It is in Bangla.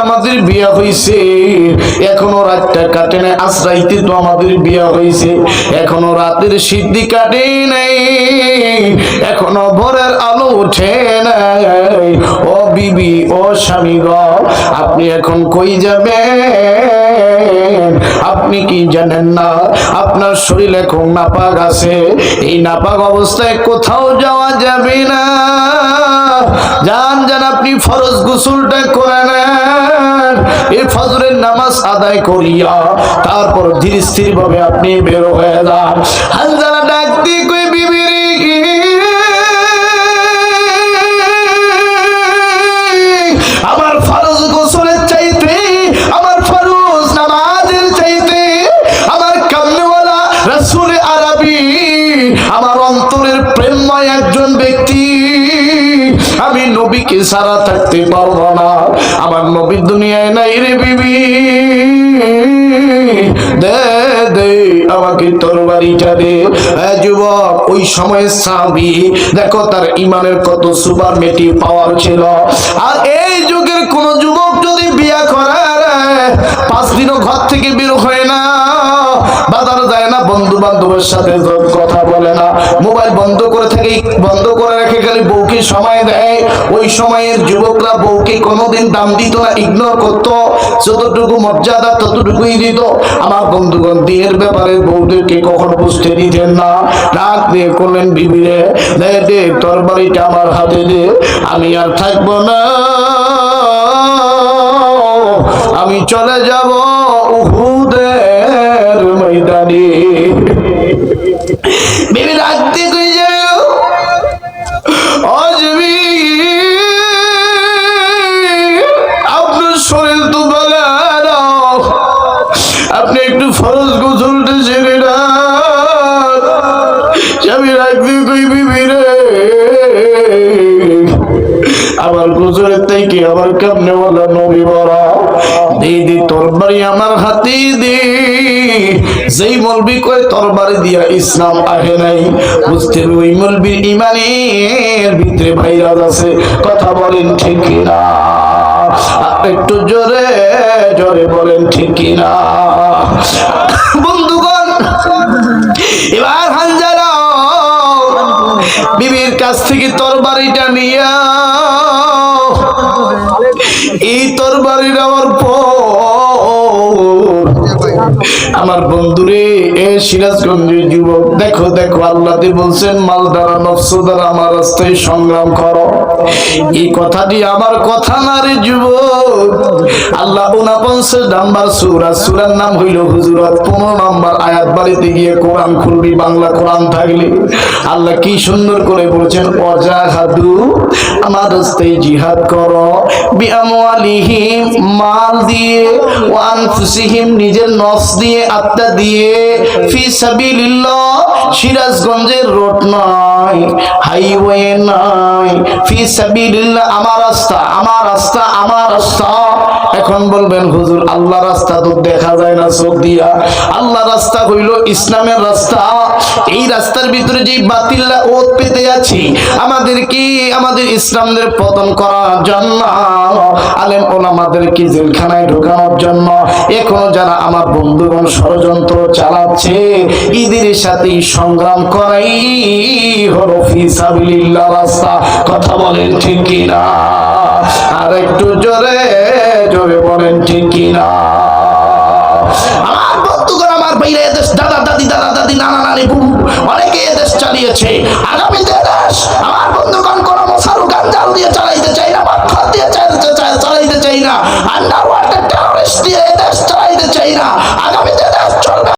আমাদের বিয়া হইছে, এখনো রাতটা কাটে নাই। আশ্রাইতে তো আমাদের বিয়া হইছে, এখনো রাতের সিদ্ধি কাটে নাই, এখনো ভোরের আলো উঠে নাই। ও বিবি, ও স্বামী গো, আপনি এখন কই যাবেন? আপনি কি জানেন না আপনার শরীর এখন নাপাক আছে? এই নাপাক অবস্থায় কোথাও যাওয়া যাবে না। যান যান, আপনি ফরজ গোসলটা করে নেন, এই ফজরের নামাজ আদায় করিয়া তারপর ধীর স্থির ভাবে আপনি বের হয়ে যান। হানজালা ডাক দিয়ে কই, বিবি রে, আমার ফরজ গোসলের চাইতে, আমার ফরজ নামাজের চাইতে, আমার কামনেওয়ালা রাসূল আরবি, আমার অন্তরের প্রেমময় একজন ব্যক্তি, আমি নবীকে ছাড়া থাকতে পারবো না। আমার নবী দুনিয়ায় নাই রে বিবি, দে দে আমাকে তরবারিটা দে। যুবক, ওই সময়ের সাহাবী, দেখো তার ইমানের কত সুপারমেটিভ পাওয়ার ছিল। আর এই যুগের কোন যুবক যদি বিয়া করে, 5 দিনও ঘর থেকে বের হয় না, বাজার যায় না, বন্ধু বান্ধবের সাথে কথা বলে না, মোবাইল বন্ধ করে থাকে, বন্ধ করে রেখে খালি বউকে সময় দেয়। ওই সময়ের যুবকরা বউকে কোনোদিন দাম দিত না, ইগনোর করত, যতটুকু মর্যাদা ততটুকুই দিত। আমার বন্ধুগণ বিয়ের ব্যাপারে বউদেরকে কখনো বুঝতে দিতেন না। ডাক দিয়ে করলেন, বিবি রে, দে দে তরবারিটা আমার হাতে দে, আমি আর থাকবো না, আমি চলে যাব উহুদের ময়দানে। বিবি ডাক দিয়ে কই যাও, ও বিবি, আপনার শরীর তো ভালো, আপনি একটু ফরজ গোসলটা সেরে না। আমি ডাক দিয়ে কই, বিবি রে, আমার গোসলের থেকে আমার কামনেওয়ালা নবী বড়, দিদি তরবারি আমার হাতে দে। যেই মলবি কয় তরবারি দিয়া ইসলাম আহে নাই, বুঝতে ওই মলবির ইমানের ভিতরে ভাইরাস আছে। কথা বলেন ঠিক কিনা? একটু জোরে জোরে বলেন ঠিক কিনা? বন্ধুগণ, এবার হানজালা বিবির কাছ থেকে তরবারিটা নিয়া, এই তরবারি নেওয়ার পর আমার বন্ধুরে, এ সিরাজগঞ্জের যুবক, দেখো দেখো, আল্লাহ বলছেন মাল দ্বারা নফস দ্বারা আমার রাস্তায় সংগ্রাম করো। এই কথাটি আমার কথা না রে যুবক। আল্লাহ 49 নাম্বার সূরা, সূরার নাম হইল হুজুরাত, 15 নাম্বার আয়াত। বাড়িতে গিয়ে কোরআন খুলবি, বাংলা কোরআন থাকলে। আল্লাহ কি সুন্দর করে বলছেন, ওয়াজাহাদু, আমার রাস্তায় জিহাদ করো, বিআমওয়ালিহিম, মাল দিয়ে, ওয়া আনফুসিহিম, নিজের নফস দিয়ে, আত্মা দিয়ে, ফি সাবিলিল্লাহ, সিরাজগঞ্জের রোড নয়, হাইওয়ে নয়, ফি সাবিলিল্লাহ, আমার রাস্তা, আমার রাস্তা, আমার রাস্তা। এখন বলবেন হুজুর, আল্লাহ রাস্তা তো দেখা যায় না চোখ দিয়া। আল্লাহ রাস্তা হইল ইসলামের রাস্তা। এই রাস্তার ভিতরে যে বাতিলরা ওত পেতে আছি, আমাদেরকে, আমাদের ইসলামদের পতন করার জন্য, আলেম ওলামাদেরকে জেলখানায় ঢোকানোর জন্য এখনো যারা আমার বন্ধুগণ ষড়যন্ত্র চালাচ্ছে, ঈদের সাথে সংগ্রাম করাই হলো ফি সাবিলিল্লাহ রাস্তা। কথা বলেন ঠিক কিনা? আর একটু জোরে জোরে বলেন ঠিক কিনা? আমার বন্ধুগণ, আমার বাইরে দেশ, দাদা দাদি, দাদা দাদি, নানা নানি, অনেকে দেশ চালিয়েছে। আগামীতে দেশ আমার বন্ধুগণ কোনো মশারু গাঞ্জাল দিয়ে চালাইতে চাই না, মাথা দিয়ে চালাইতে চাই না, আন্ডারওয়ার্ল্ডের টেররিস্ট দিয়ে দেশ চালাইতে চাই না। আগামীতে দেশ চলবে